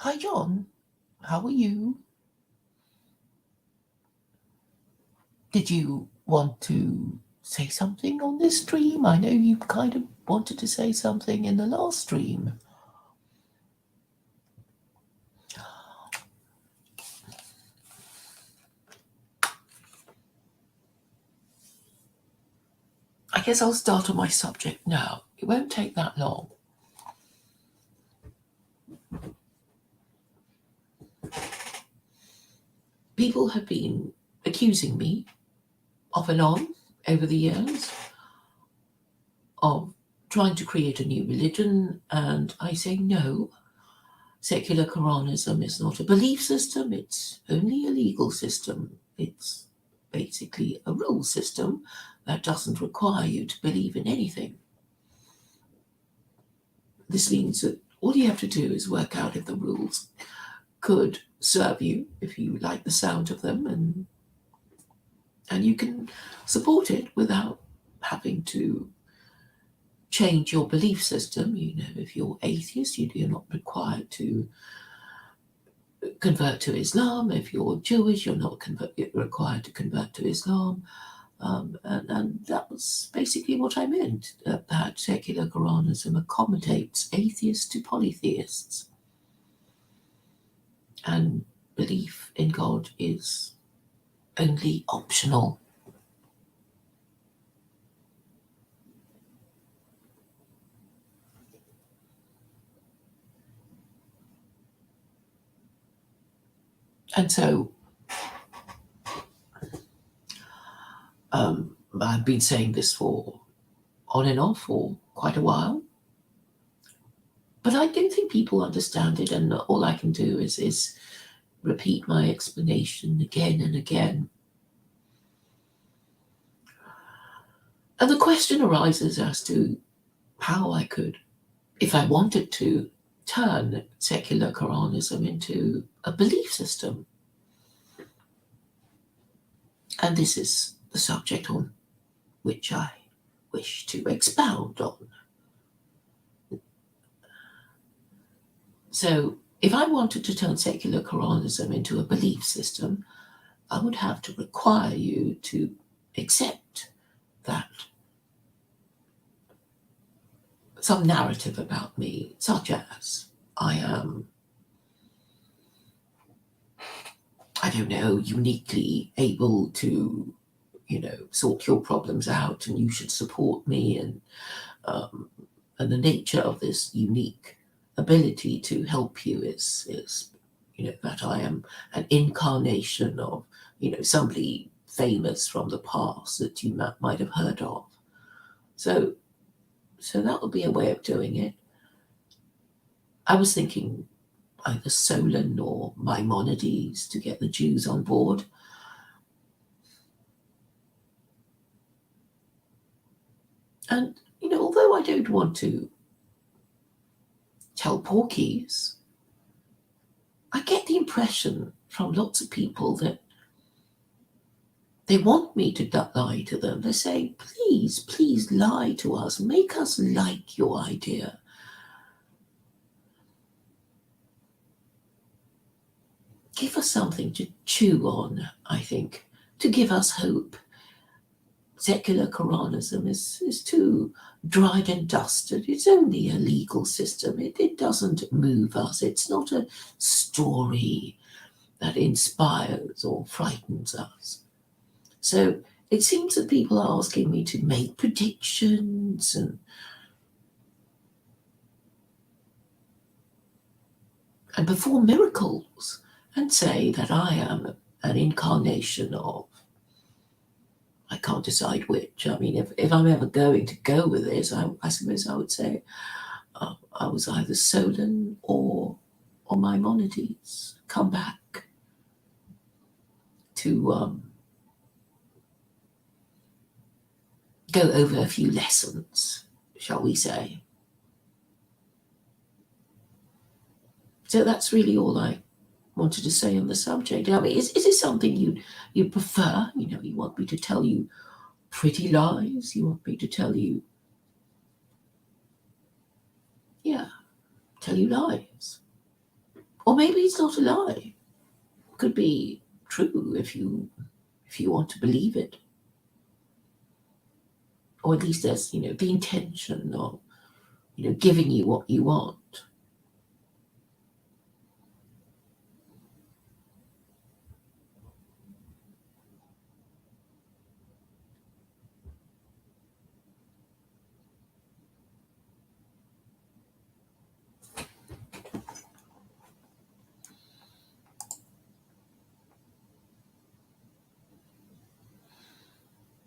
Hi, John. How are you? Did you want to say something on this stream? I know you kind of wanted to say something in the last stream. I guess I'll start on my subject now. It won't take that long. People have been accusing me off and on over the years of trying to create a new religion, and I say no. Secular Quranism is not a belief system, it's only a legal system. It's basically a rule system that doesn't require you to believe in anything. This means that all you have to do is work out if the rules could serve you, if you like the sound of them, and you can support it without having to change your belief system. You know, if you're atheist, you're not required to convert to Islam. If you're Jewish, you're not required to convert to Islam. And that was basically what I meant, that secular Quranism accommodates atheists to polytheists. And belief in God is only optional. And so I've been saying this for on and off for quite a while. But I don't think people understand it, and all I can do is repeat my explanation again and again. And the question arises as to how I could, if I wanted to, turn secular Quranism into a belief system. And this is the subject on which I wish to expound on. So, if I wanted to turn secular Quranism into a belief system, I would have to require you to accept that some narrative about me, such as I am, I don't know, uniquely able to, sort your problems out, and you should support me, and the nature of this unique ability to help you is that I am an incarnation of somebody famous from the past that you might have heard of. So that would be a way of doing it. I was thinking either Solon or Maimonides to get the Jews on board. And, although I don't want to tell porkies, I get the impression from lots of people that they want me to lie to them. They say, please, please lie to us. Make us like your idea. Give us something to chew on, I think, to give us hope. Secular Quranism is too dried and dusted. It's only a legal system. It doesn't move us. It's not a story that inspires or frightens us. So it seems that people are asking me to make predictions and perform miracles and say that I am an incarnation of, I can't decide which. I mean, if I'm ever going to go with this, I suppose I would say I was either Solon or Maimonides. Come back to go over a few lessons, shall we say. So that's really all I wanted to say on the subject. I mean, is it something you prefer? You want me to tell you pretty lies? You want me to tell you, tell you lies? Or maybe it's not a lie. It could be true if you want to believe it. Or at least there's, the intention of, giving you what you want.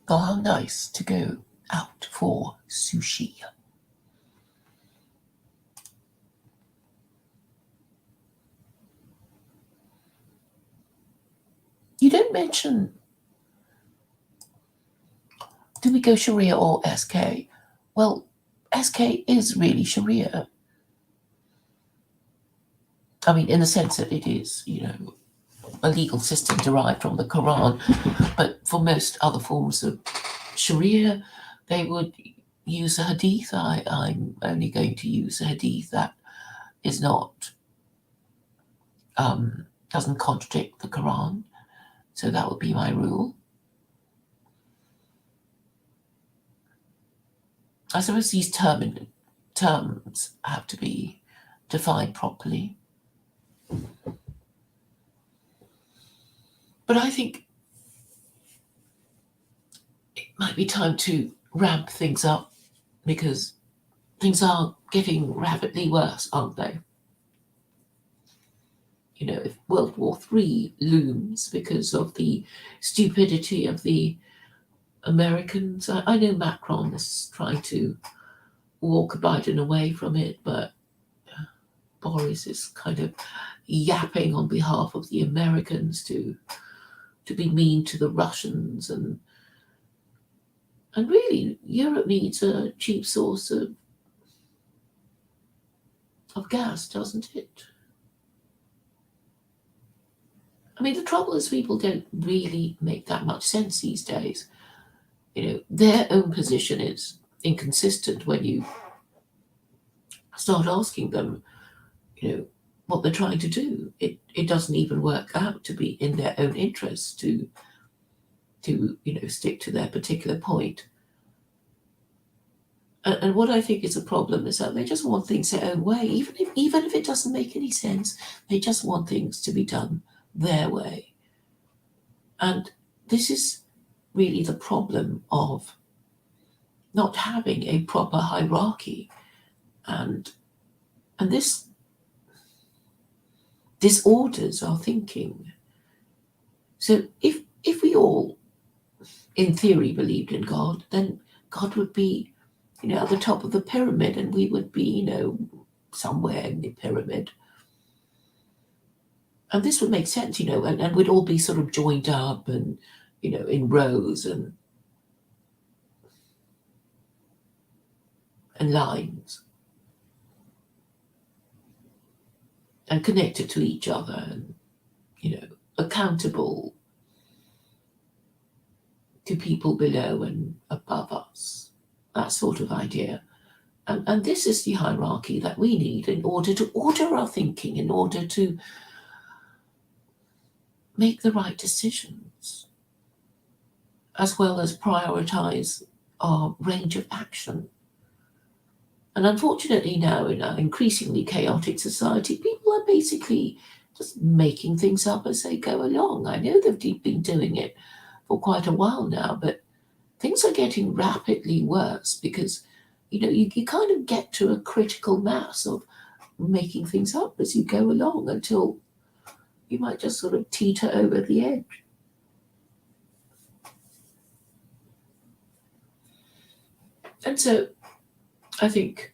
Oh, how nice to go out for sushi. You don't mention, do we go Sharia or SK? Well, SK is really Sharia. I mean, in the sense that it is, a legal system derived from the Quran. But for most other forms of Sharia, they would use a hadith. I'm only going to use a hadith that is not, doesn't contradict the Quran. So that would be my rule. I suppose these terms have to be defined properly. But I think it might be time to ramp things up because things are getting rapidly worse, aren't they? If World War III looms because of the stupidity of the Americans, I know Macron is trying to walk Biden away from it, but Boris is kind of yapping on behalf of the Americans to be mean to the Russians, and really Europe needs a cheap source of gas, doesn't it? I mean, the trouble is people don't really make that much sense these days. Their own position is inconsistent when you start asking them, what they're trying to do. It doesn't even work out to be in their own interest to stick to their particular point. And what I think is a problem is that they just want things their own way, even if it doesn't make any sense. They just want things to be done their way. And this is really the problem of not having a proper hierarchy, and this disorders our thinking. So if we all, in theory, believed in God, then God would be, at the top of the pyramid, and we would be, somewhere in the pyramid. And this would make sense, and we'd all be sort of joined up and, in rows and lines and connected to each other and, accountable to people below and above us. That sort of idea. And this is the hierarchy that we need in order to order our thinking, in order to make the right decisions, as well as prioritize our range of action. And unfortunately, now in an increasingly chaotic society, people are basically just making things up as they go along. I know they've been doing it for quite a while now, but things are getting rapidly worse because, you kind of get to a critical mass of making things up as you go along until you might just sort of teeter over the edge. And so I think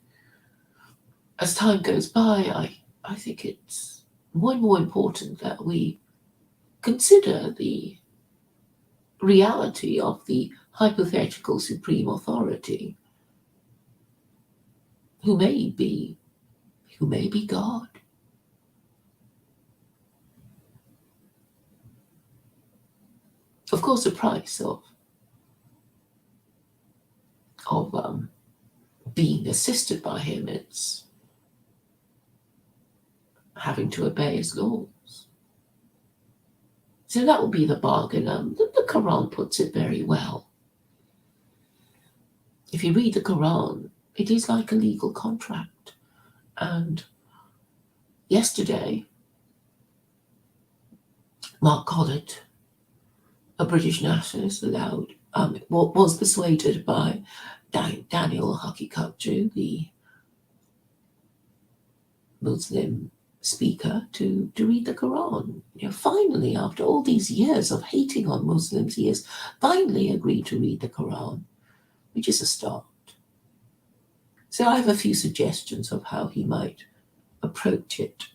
as time goes by, I think it's more and more important that we consider the reality of the hypothetical supreme authority who may be God. Of course, the price of being assisted by him, it's having to obey his laws. So that would be the bargain. The Quran puts it very well. If you read the Quran, it is like a legal contract. And yesterday, Mark Collett, a British nationalist, was persuaded by Daniel Haqiqatjou, the Muslim speaker, to read the Quran. Finally, after all these years of hating on Muslims, he has finally agreed to read the Quran, which is a start. So I have a few suggestions of how he might approach it.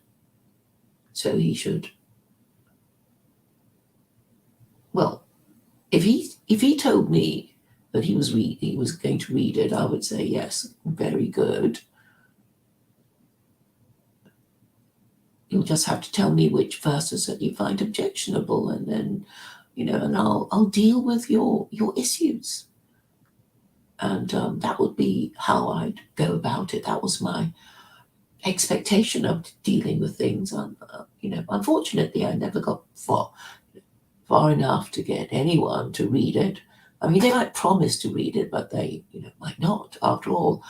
So he should, well, if he told me that he was going to read it, I would say yes, very good. You'll just have to tell me which verses that you find objectionable, and then, and I'll deal with your issues. And that would be how I'd go about it. That was my expectation of dealing with things. Unfortunately, I never got far enough to get anyone to read it. I mean, they might promise to read it, but they, might not. After all,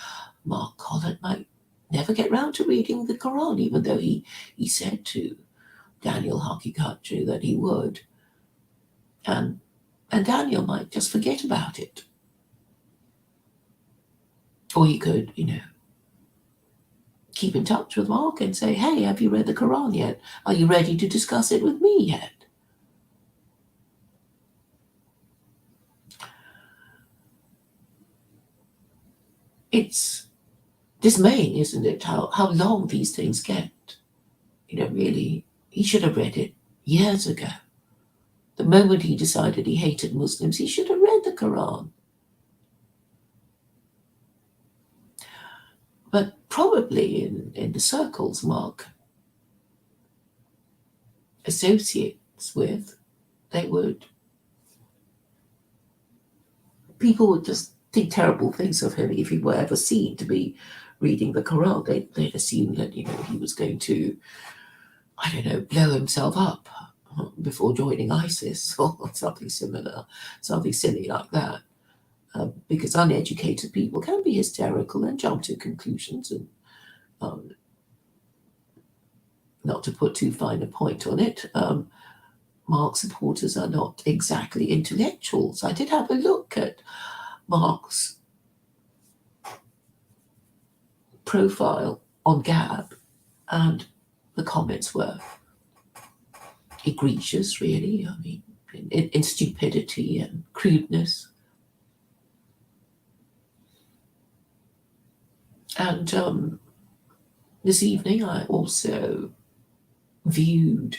Mark Collett might never get round to reading the Quran, even though he said to Daniel Haqiqatjou that he would. And Daniel might just forget about it. Or he could, keep in touch with Mark and say, hey, have you read the Quran yet? Are you ready to discuss it with me yet? It's dismaying, isn't it, how long these things get? Really, he should have read it years ago. The moment he decided he hated Muslims, he should have read the Quran. But probably in the circles Mark associates with, people would just think terrible things of him if he were ever seen to be reading the Quran. They'd assume that, he was going to, I don't know, blow himself up before joining ISIS or something similar, something silly like that. Because uneducated people can be hysterical and jump to conclusions, and not to put too fine a point on it, Mark's supporters are not exactly intellectuals. I did have a look at Mark's profile on Gab, and the comments were egregious, really. I mean, in stupidity and crudeness. And this evening, I also viewed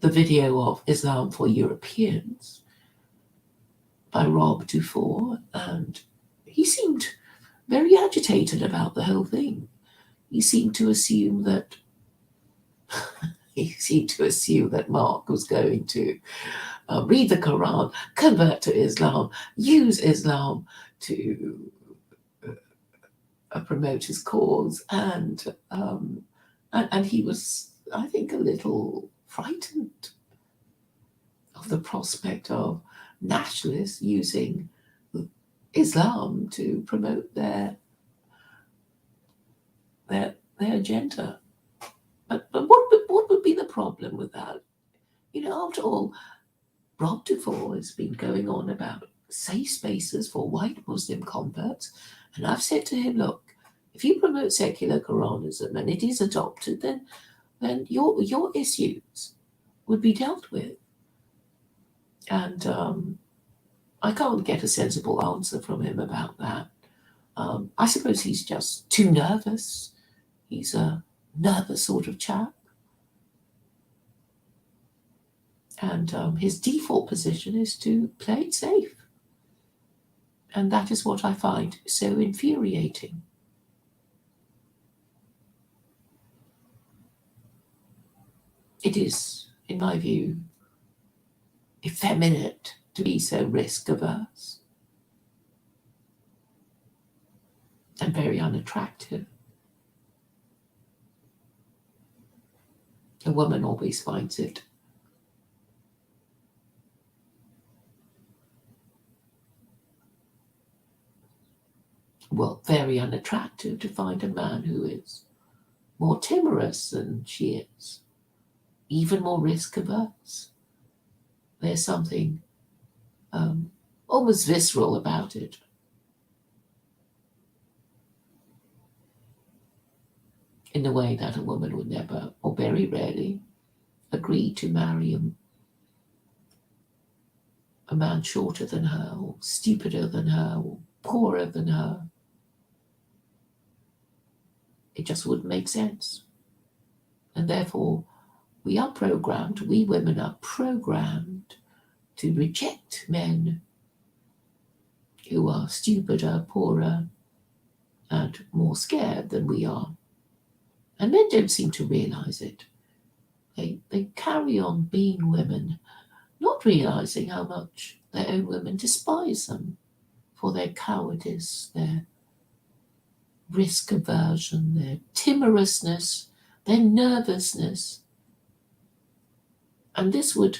the video of Islam for Europeans by Rob Dufour, and he seemed very agitated about the whole thing. He seemed to assume that Mark was going to read the Quran, convert to Islam, use Islam to promote his cause, and he was, I think, a little frightened of the prospect of nationalists using Islam to promote their agenda. But what would be the problem with that? After all, Rob Dufour has been going on about safe spaces for white Muslim converts, and I've said to him, look, if you promote secular Quranism and it is adopted, then your issues would be dealt with. And I can't get a sensible answer from him about that. I suppose he's just too nervous. He's a nervous sort of chap. And his default position is to play it safe. And that is what I find so infuriating. It is, in my view, effeminate to be so risk-averse and very unattractive. A woman always finds it very unattractive to find a man who is more timorous than she is, even more risk averse. There's something almost visceral about it. In the way that a woman would never, or very rarely, agree to marry a man shorter than her, or stupider than her, or poorer than her. It just wouldn't make sense. And therefore, we women are programmed to reject men who are stupider, poorer, and more scared than we are. And men don't seem to realize it. They carry on being women, not realizing how much their own women despise them for their cowardice, their risk aversion, their timorousness, their nervousness. And this would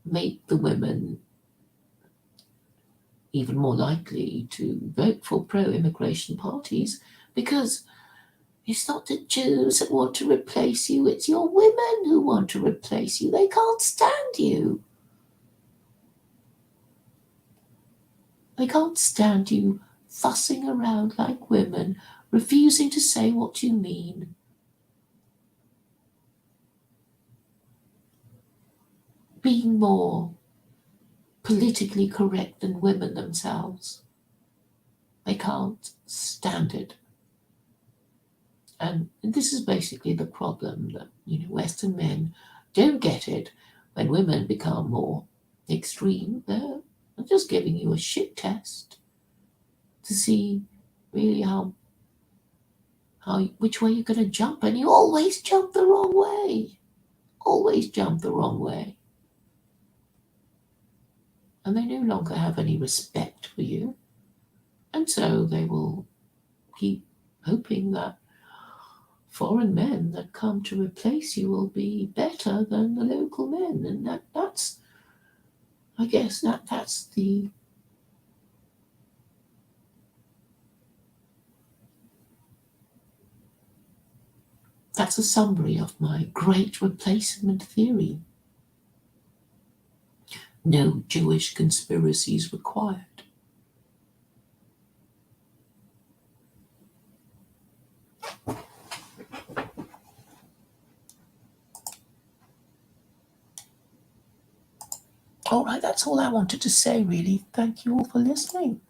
make the women even more likely to vote for pro-immigration parties, because it's not the Jews that want to replace you, it's your women who want to replace you. They can't stand you. They can't stand you fussing around like women, refusing to say what you mean. Being more politically correct than women themselves. They can't stand it. And this is basically the problem, that Western men don't get it. When women become more extreme, they're just giving you a shit test to see really which way you're going to jump, and you always jump the wrong way. Always jump the wrong way. And they no longer have any respect for you. And so they will keep hoping that foreign men that come to replace you will be better than the local men. And that's I guess that's a summary of my great replacement theory. No Jewish conspiracies required. All right, that's all I wanted to say, really. Thank you all for listening.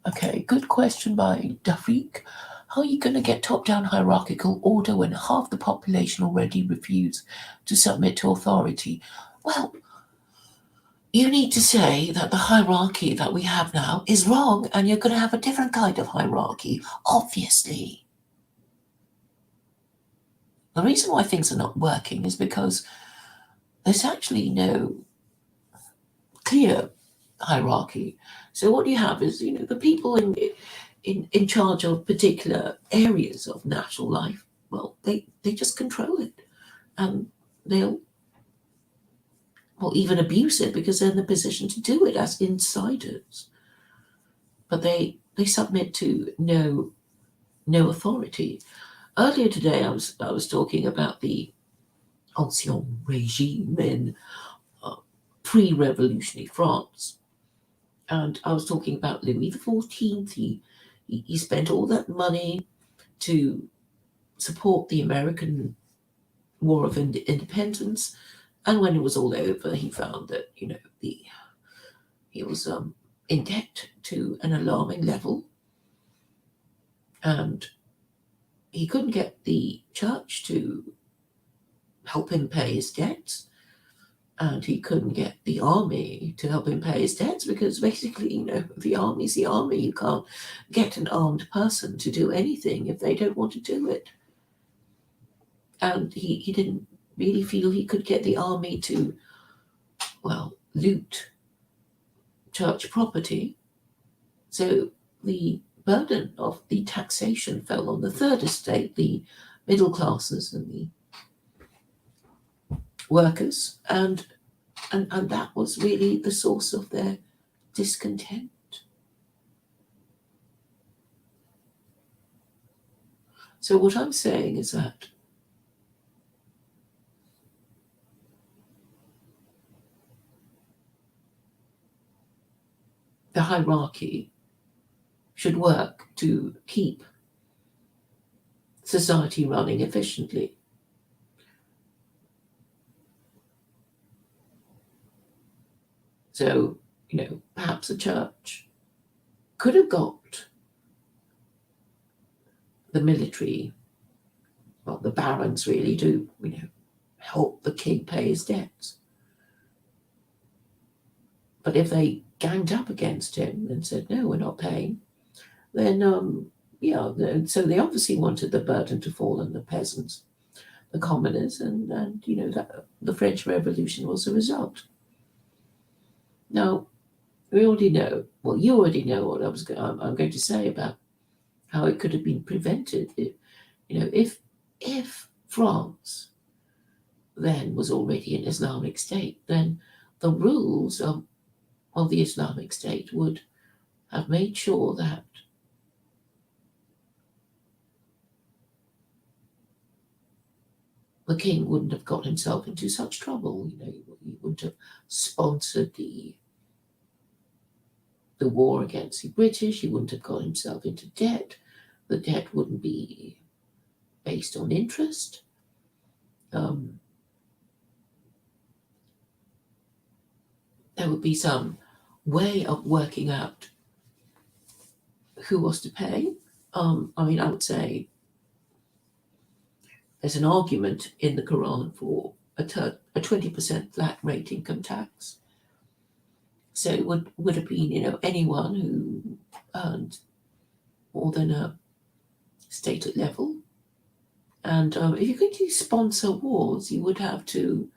Okay, good question by Dafik. How are you going to get top-down hierarchical order when half the population already refuse to submit to authority? Well, you need to say that the hierarchy that we have now is wrong, and you're going to have a different kind of hierarchy, obviously. The reason why things are not working is because there's actually no clear hierarchy. So what you have is, the people in charge of particular areas of natural life, well, they just control it, and they'll even abuse it because they're in the position to do it as insiders. But they submit to no authority. Earlier today, I was talking about the Ancien Regime in pre-revolutionary France, and I was talking about Louis XIV. He spent all that money to support the American War of Independence, and when it was all over, he found that he was in debt to an alarming level, and he couldn't get the church to help him pay his debts, and he couldn't get the army to help him pay his debts, because basically, the army's the army. You can't get an armed person to do anything if they don't want to do it. And he didn't really feel he could get the army to, loot church property. So the burden of the taxation fell on the third estate, the middle classes and the workers, and that was really the source of their discontent. So what I'm saying is that the hierarchy should work to keep society running efficiently. So, perhaps the church could have got the military, well, the barons really, to, help the king pay his debts. But if they ganged up against him and said, no, we're not paying, then, so they obviously wanted the burden to fall on the peasants, the commoners, and that the French Revolution was a result. Now, we already know, well, you already know what I'm going to say about how it could have been prevented if France then was already an Islamic state, then the rules of the Islamic State would have made sure that the king wouldn't have got himself into such trouble. He wouldn't have sponsored the war against the British. He wouldn't have got himself into debt. The debt wouldn't be based on interest. There would be some way of working out who was to pay. I would say there's an argument in the Quran for a 20% flat rate income tax. So it would have been, anyone who earned more than a stated level. And if you're going to sponsor wars, you would have to,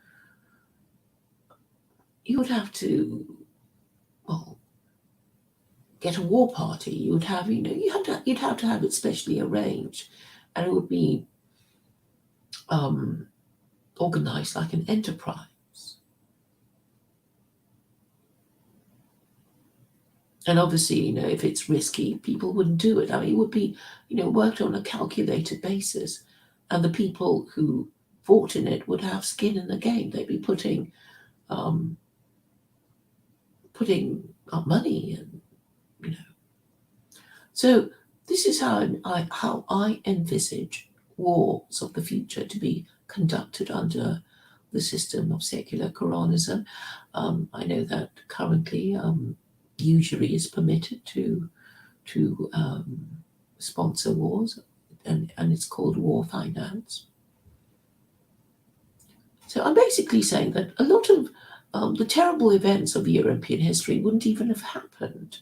well, get a war party. You would have, you'd have to have it specially arranged, and it would be organized like an enterprise. And obviously, if it's risky, people wouldn't do it. It would be, worked on a calculated basis, and the people who fought in it would have skin in the game. They'd be putting up money, and So this is how I envisage wars of the future to be conducted under the system of secular Quranism. I know that currently usury is permitted to sponsor wars, and it's called war finance. So I'm basically saying that a lot of the terrible events of European history wouldn't even have happened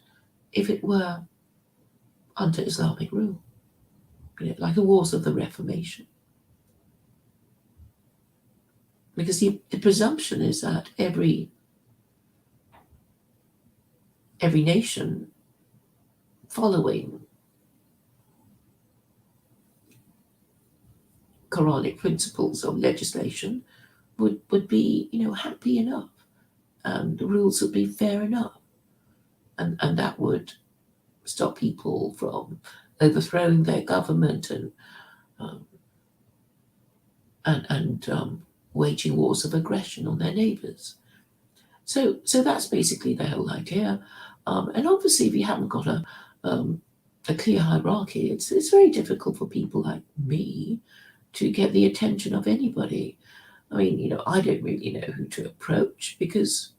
if it were under Islamic rule, like the wars of the Reformation. Because the presumption is that every nation following Quranic principles of legislation would be, happy enough, and the rules would be fair enough, and that would stop people from overthrowing their government and waging wars of aggression on their neighbours. So that's basically the whole idea. And obviously, if you haven't got a clear hierarchy, it's very difficult for people like me to get the attention of anybody. I don't really know who to approach, because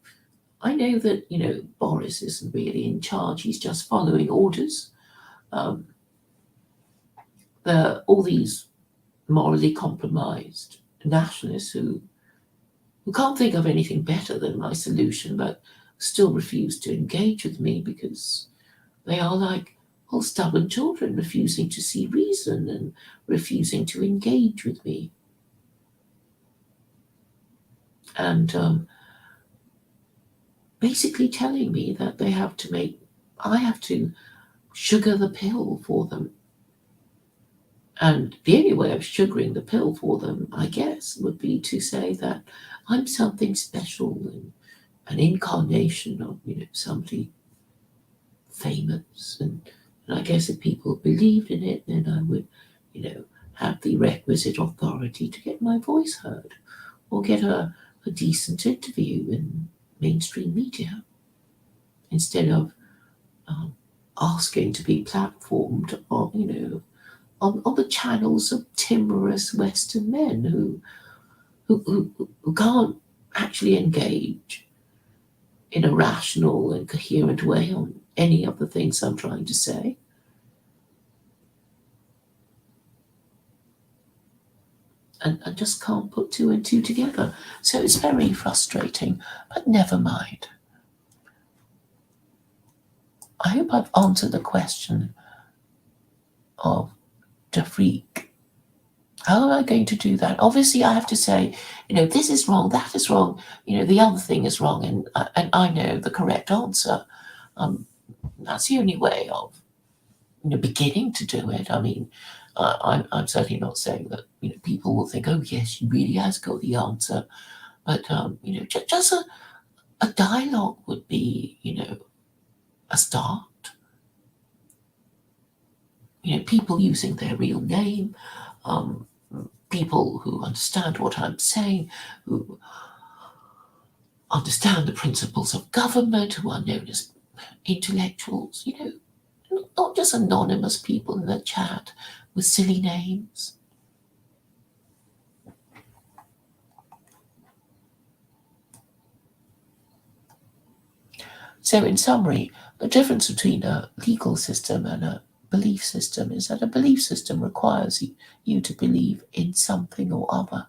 I know that, Boris isn't really in charge. He's just following orders. All these morally compromised nationalists who can't think of anything better than my solution, but still refuse to engage with me, because they are like stubborn children, refusing to see reason and refusing to engage with me. And basically telling me that I have to sugar the pill for them. And the only way of sugaring the pill for them, I guess, would be to say that I'm something special and an incarnation of, somebody famous. And I guess if people believed in it, then I would, have the requisite authority to get my voice heard or get a decent interview in mainstream media instead of asking to be platformed on, on the channels of timorous Western men who can't actually engage in a rational and coherent way on any of the things I'm trying to say. And I just can't put two and two together. So it's very frustrating, but never mind. I hope I've answered the question of Jafriq. How am I going to do that? Obviously, I have to say, this is wrong, that is wrong, the other thing is wrong, and I know the correct answer. That's the only way of, beginning to do it. I mean, I'm certainly not saying that, people will think, oh, yes, she really has got the answer. But, just a dialogue would be, a start. People using their real name, people who understand what I'm saying, who understand the principles of government, who are known as intellectuals, not just anonymous people in the chat with silly names. So, in summary, the difference between a legal system and a belief system is that a belief system requires you to believe in something or other.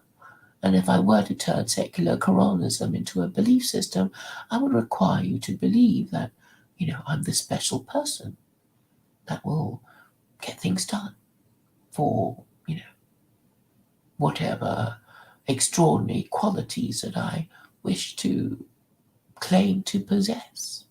And if I were to turn secular Quranism into a belief system, I would require you to believe that, I'm this special person that will get things done for, whatever extraordinary qualities that I wish to claim to possess.